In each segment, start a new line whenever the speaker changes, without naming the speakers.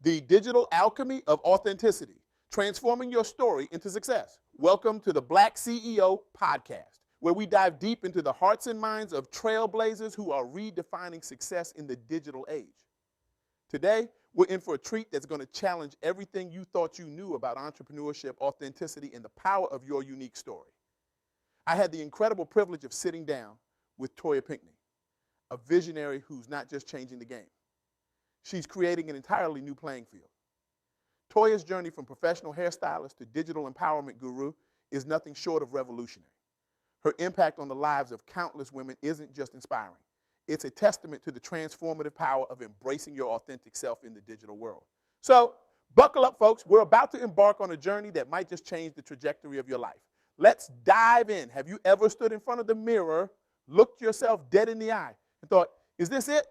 the digital alchemy of authenticity, transforming your story into success. Welcome to the BlackCEO Podcast, where we dive deep into the hearts and minds of trailblazers who are redefining success in the digital age. Today, we're in for a treat that's going to challenge everything you thought you knew about entrepreneurship, authenticity, and the power of your unique story. I had the incredible privilege of sitting down with Toya Pinkney, a visionary who's not just changing the game. She's creating an entirely new playing field. Toya's journey from professional hairstylist to digital empowerment guru is nothing short of revolutionary. Her impact on the lives of countless women isn't just inspiring. It's a testament to the transformative power of embracing your authentic self in the digital world. So, buckle up, folks. We're about to embark on a journey that might just change the trajectory of your life. Let's dive in. Have you ever stood in front of the mirror, looked yourself dead in the eye, and thought, is this it?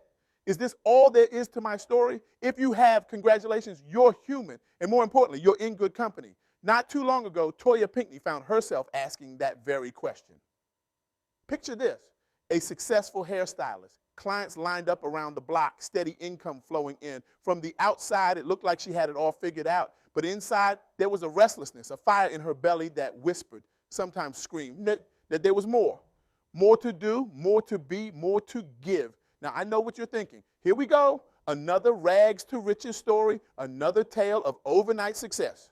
Is this all there is to my story? If you have, congratulations, you're human. And more importantly, you're in good company. Not too long ago, Toya Pinkney found herself asking that very question. Picture this, a successful hairstylist, clients lined up around the block, steady income flowing in. From the outside, it looked like she had it all figured out. But inside, there was a restlessness, a fire in her belly that whispered, sometimes screamed, that there was more. More to do, more to be, more to give. Now, I know what you're thinking. Here we go. Another rags to riches story, another tale of overnight success.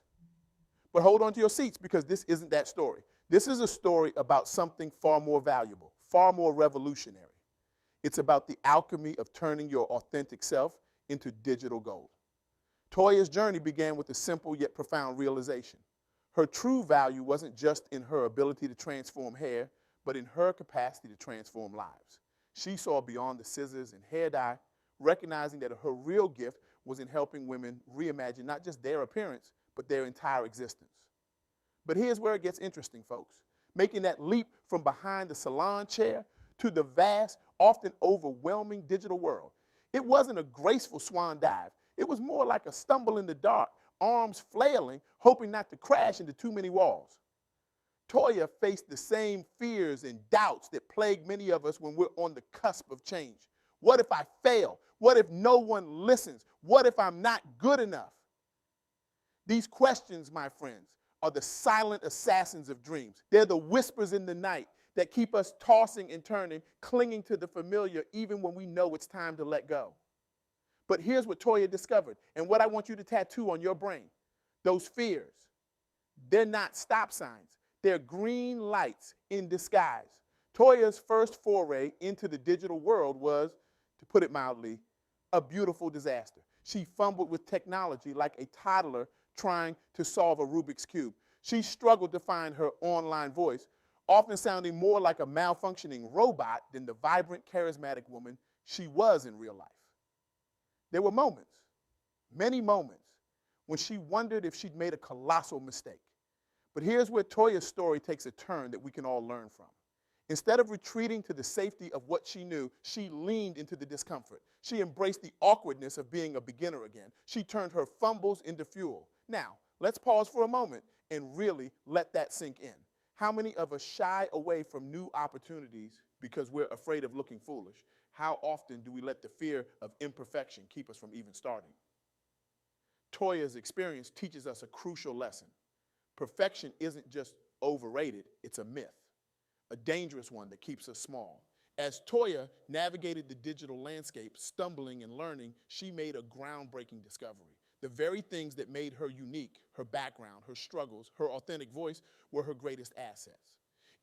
But hold on to your seats because this isn't that story. This is a story about something far more valuable, far more revolutionary. It's about the alchemy of turning your authentic self into digital gold. Toya's journey began with a simple yet profound realization. Her true value wasn't just in her ability to transform hair, but in her capacity to transform lives. She saw beyond the scissors and hair dye, recognizing that her real gift was in helping women reimagine not just their appearance, but their entire existence. But here's where it gets interesting, folks. Making that leap from behind the salon chair to the vast, often overwhelming digital world. It wasn't a graceful swan dive. It was more like a stumble in the dark, arms flailing, hoping not to crash into too many walls. Toya faced the same fears and doubts that plague many of us when we're on the cusp of change. What if I fail? What if no one listens? What if I'm not good enough? These questions, my friends, are the silent assassins of dreams. They're the whispers in the night that keep us tossing and turning, clinging to the familiar even when we know it's time to let go. But here's what Toya discovered, and what I want you to tattoo on your brain. Those fears, they're not stop signs. They're green lights in disguise. Toya's first foray into the digital world was, to put it mildly, a beautiful disaster. She fumbled with technology like a toddler trying to solve a Rubik's Cube. She struggled to find her online voice, often sounding more like a malfunctioning robot than the vibrant, charismatic woman she was in real life. There were moments, many moments, when she wondered if she'd made a colossal mistake. But here's where Toya's story takes a turn that we can all learn from. Instead of retreating to the safety of what she knew, she leaned into the discomfort. She embraced the awkwardness of being a beginner again. She turned her fumbles into fuel. Now, let's pause for a moment and really let that sink in. How many of us shy away from new opportunities because we're afraid of looking foolish? How often do we let the fear of imperfection keep us from even starting? Toya's experience teaches us a crucial lesson. Perfection isn't just overrated, it's a myth, a dangerous one that keeps us small. As Toya navigated the digital landscape, stumbling and learning, she made a groundbreaking discovery. The very things that made her unique, her background, her struggles, her authentic voice, were her greatest assets.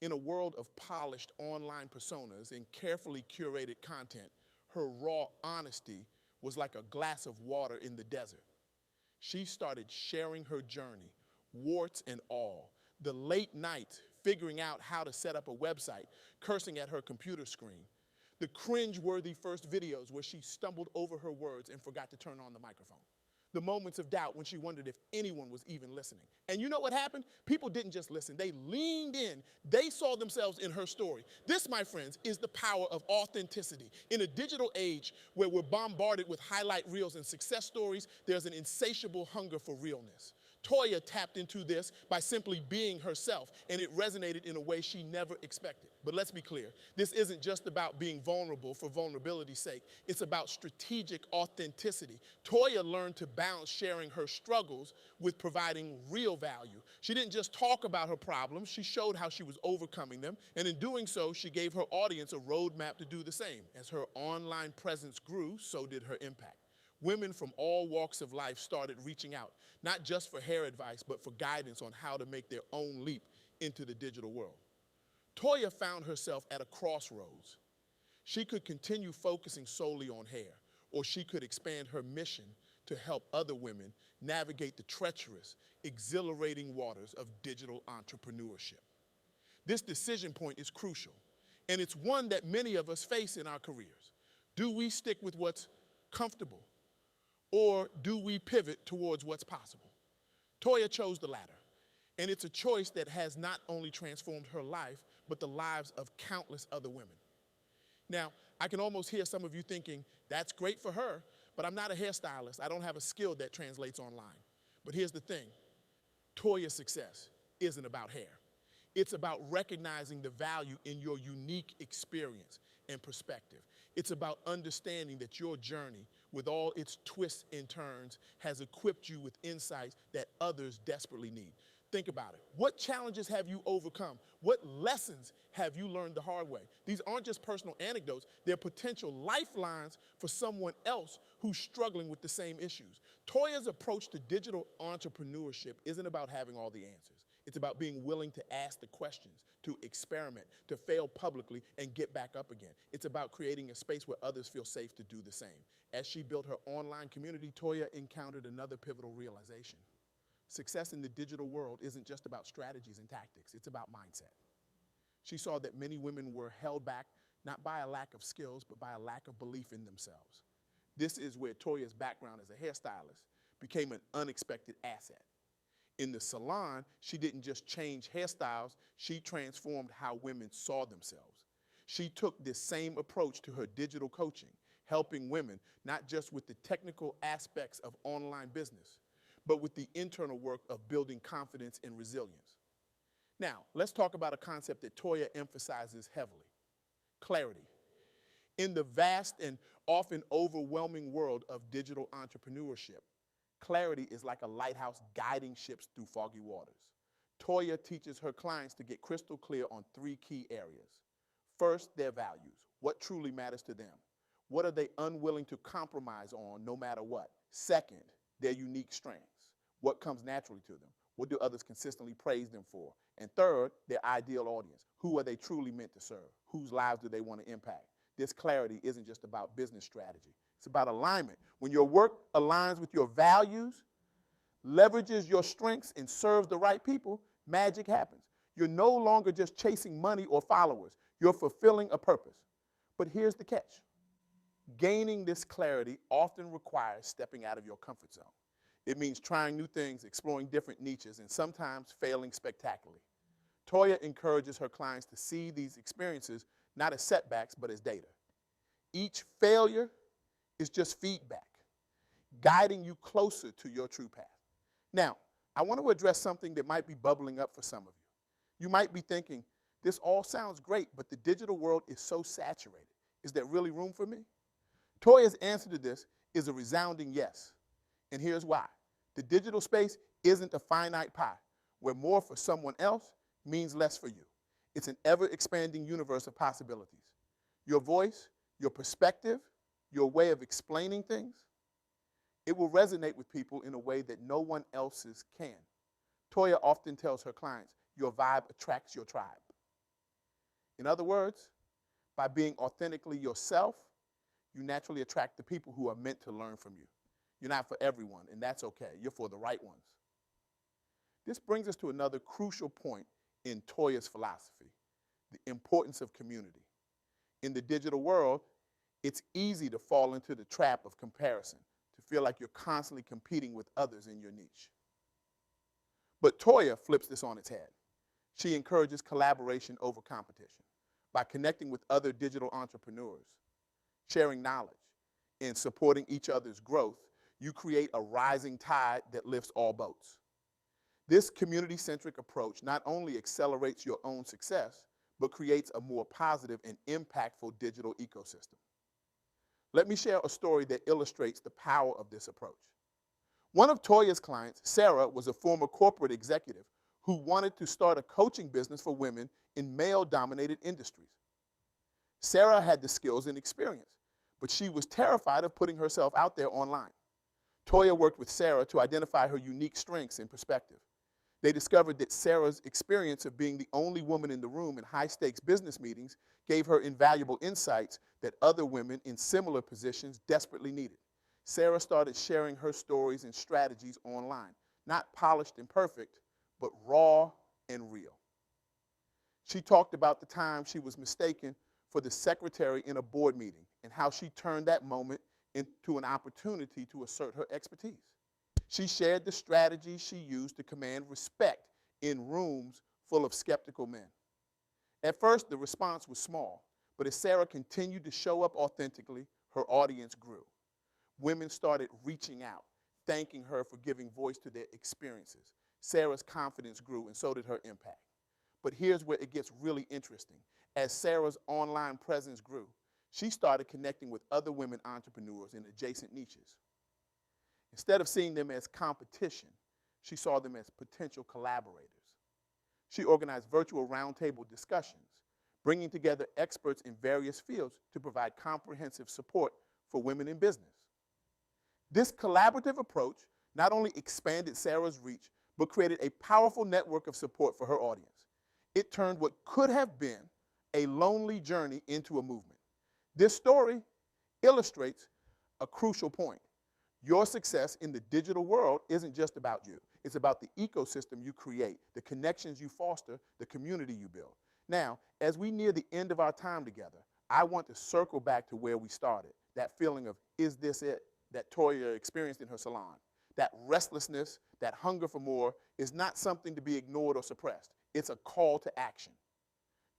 In a world of polished online personas and carefully curated content, her raw honesty was like a glass of water in the desert. She started sharing her journey, warts and all, the late nights figuring out how to set up a website, cursing at her computer screen, the cringe-worthy first videos where she stumbled over her words and forgot to turn on the microphone, the moments of doubt when she wondered if anyone was even listening. And you know what happened? People didn't just listen, they leaned in. They saw themselves in her story. This, my friends, is the power of authenticity. In a digital age where we're bombarded with highlight reels and success stories, there's an insatiable hunger for realness. Toya tapped into this by simply being herself, and it resonated in a way she never expected. But let's be clear, this isn't just about being vulnerable for vulnerability's sake. It's about strategic authenticity. Toya learned to balance sharing her struggles with providing real value. She didn't just talk about her problems, she showed how she was overcoming them, and in doing so, she gave her audience a roadmap to do the same. As her online presence grew, so did her impact. Women from all walks of life started reaching out, not just for hair advice, but for guidance on how to make their own leap into the digital world. Toya found herself at a crossroads. She could continue focusing solely on hair, or she could expand her mission to help other women navigate the treacherous, exhilarating waters of digital entrepreneurship. This decision point is crucial, and it's one that many of us face in our careers. Do we stick with what's comfortable, or do we pivot towards what's possible? Toya chose the latter, and it's a choice that has not only transformed her life, but the lives of countless other women. Now, I can almost hear some of you thinking, that's great for her, but I'm not a hairstylist. I don't have a skill that translates online. But here's the thing, Toya's success isn't about hair. It's about recognizing the value in your unique experience and perspective. It's about understanding that your journey, with all its twists and turns, has equipped you with insights that others desperately need. Think about it. What challenges have you overcome? What lessons have you learned the hard way? These aren't just personal anecdotes. They're potential lifelines for someone else who's struggling with the same issues. Toya's approach to digital entrepreneurship isn't about having all the answers. It's about being willing to ask the questions, to experiment, to fail publicly, and get back up again. It's about creating a space where others feel safe to do the same. As she built her online community, Toya encountered another pivotal realization. Success in the digital world isn't just about strategies and tactics, it's about mindset. She saw that many women were held back not by a lack of skills, but by a lack of belief in themselves. This is where Toya's background as a hairstylist became an unexpected asset. In the salon, she didn't just change hairstyles, she transformed how women saw themselves. She took this same approach to her digital coaching, helping women not just with the technical aspects of online business, but with the internal work of building confidence and resilience. Now, let's talk about a concept that Toya emphasizes heavily, clarity. In the vast and often overwhelming world of digital entrepreneurship, clarity is like a lighthouse guiding ships through foggy waters. Toya teaches her clients to get crystal clear on three key areas. First, their values. What truly matters to them? What are they unwilling to compromise on no matter what? Second, their unique strengths. What comes naturally to them? What do others consistently praise them for? And third, their ideal audience. Who are they truly meant to serve? Whose lives do they want to impact? This clarity isn't just about business strategy. It's about alignment. When your work aligns with your values, leverages your strengths, and serves the right people, magic happens. You're no longer just chasing money or followers. You're fulfilling a purpose. But here's the catch. Gaining this clarity often requires stepping out of your comfort zone. It means trying new things, exploring different niches, and sometimes failing spectacularly. Toya encourages her clients to see these experiences not as setbacks, but as data. Each failure is just feedback, guiding you closer to your true path. Now, I want to address something that might be bubbling up for some of you. You might be thinking, this all sounds great, but the digital world is so saturated. Is there really room for me? Toya's answer to this is a resounding yes. And here's why. The digital space isn't a finite pie, where more for someone else means less for you. It's an ever-expanding universe of possibilities. Your voice, your perspective, your way of explaining things, it will resonate with people in a way that no one else's can. Toya often tells her clients, your vibe attracts your tribe. In other words, by being authentically yourself, you naturally attract the people who are meant to learn from you. You're not for everyone, and that's okay. You're for the right ones. This brings us to another crucial point in Toya's philosophy, the importance of community. In the digital world, it's easy to fall into the trap of comparison, to feel like you're constantly competing with others in your niche. But Toya flips this on its head. She encourages collaboration over competition by connecting with other digital entrepreneurs, sharing knowledge, and supporting each other's growth. You create a rising tide that lifts all boats. This community-centric approach not only accelerates your own success, but creates a more positive and impactful digital ecosystem. Let me share a story that illustrates the power of this approach. One of Toya's clients, Sarah, was a former corporate executive who wanted to start a coaching business for women in male-dominated industries. Sarah had the skills and experience, but she was terrified of putting herself out there online. Toya worked with Sarah to identify her unique strengths and perspective. They discovered that Sarah's experience of being the only woman in the room in high-stakes business meetings gave her invaluable insights that other women in similar positions desperately needed. Sarah started sharing her stories and strategies online, not polished and perfect, but raw and real. She talked about the time she was mistaken for the secretary in a board meeting and how she turned that moment into an opportunity to assert her expertise. She shared the strategies she used to command respect in rooms full of skeptical men. At first, the response was small, but as Sarah continued to show up authentically, her audience grew. Women started reaching out, thanking her for giving voice to their experiences. Sarah's confidence grew, and so did her impact. But here's where it gets really interesting. As Sarah's online presence grew, she started connecting with other women entrepreneurs in adjacent niches. Instead of seeing them as competition, she saw them as potential collaborators. She organized virtual roundtable discussions, bringing together experts in various fields to provide comprehensive support for women in business. This collaborative approach not only expanded Sarah's reach, but created a powerful network of support for her audience. It turned what could have been a lonely journey into a movement. This story illustrates a crucial point. Your success in the digital world isn't just about you. It's about the ecosystem you create, the connections you foster, the community you build. Now, as we near the end of our time together, I want to circle back to where we started, that feeling of, is this it, that Toya experienced in her salon. That restlessness, that hunger for more is not something to be ignored or suppressed. It's a call to action.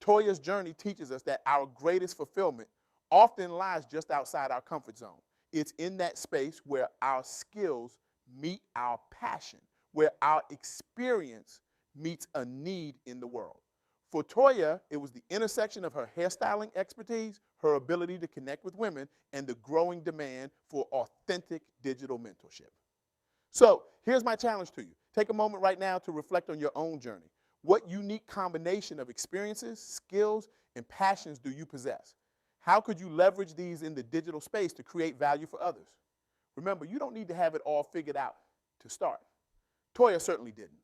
Toya's journey teaches us that our greatest fulfillment often lies just outside our comfort zone. It's in that space where our skills meet our passion, where our experience meets a need in the world. For Toya, it was the intersection of her hairstyling expertise, her ability to connect with women, and the growing demand for authentic digital mentorship. So here's my challenge to you. Take a moment right now to reflect on your own journey. What unique combination of experiences, skills, and passions do you possess? How could you leverage these in the digital space to create value for others? Remember, you don't need to have it all figured out to start. Toya certainly didn't.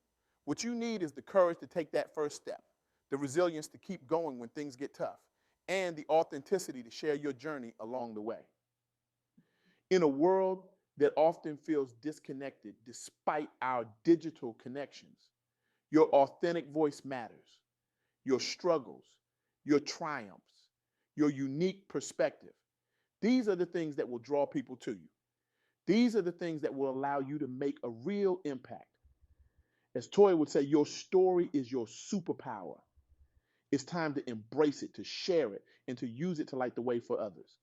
What you need is the courage to take that first step, the resilience to keep going when things get tough, and the authenticity to share your journey along the way. In a world that often feels disconnected despite our digital connections, your authentic voice matters. Your struggles, your triumphs, your unique perspective. These are the things that will draw people to you. These are the things that will allow you to make a real impact. As Toya would say, your story is your superpower. It's time to embrace it, to share it, and to use it to light the way for others.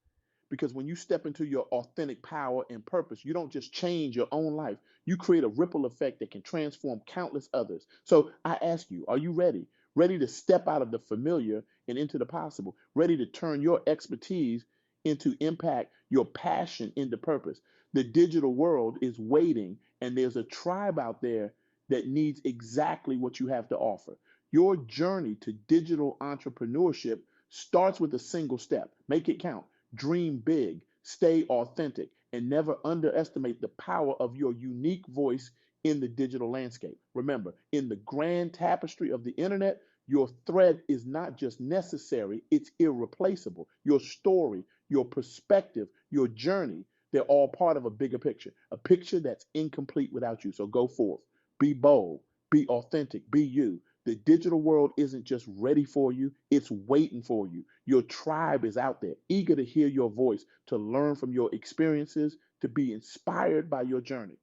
Because when you step into your authentic power and purpose, you don't just change your own life. You create a ripple effect that can transform countless others. So I ask you, are you ready? Ready to step out of the familiar and into the possible? Ready to turn your expertise into impact, your passion into purpose? The digital world is waiting, and there's a tribe out there that needs exactly what you have to offer. Your journey to digital entrepreneurship starts with a single step. Make it count. Dream big, stay authentic, and never underestimate the power of your unique voice in the digital landscape. Remember, in the grand tapestry of the internet, your thread is not just necessary, it's irreplaceable. Your story, your perspective, your journey, they're all part of a bigger picture, a picture that's incomplete without you. So go forth, be bold, be authentic, be you. The digital world isn't just ready for you, it's waiting for you. Your tribe is out there, eager to hear your voice, to learn from your experiences, to be inspired by your journey.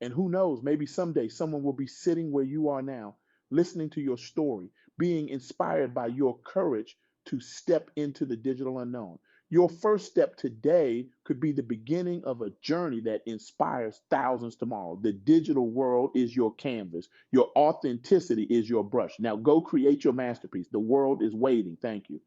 And who knows, maybe someday someone will be sitting where you are now, listening to your story, being inspired by your courage to step into the digital unknown. Your first step today could be the beginning of a journey that inspires thousands tomorrow. The digital world is your canvas. Your authenticity is your brush. Now go create your masterpiece. The world is waiting. Thank you.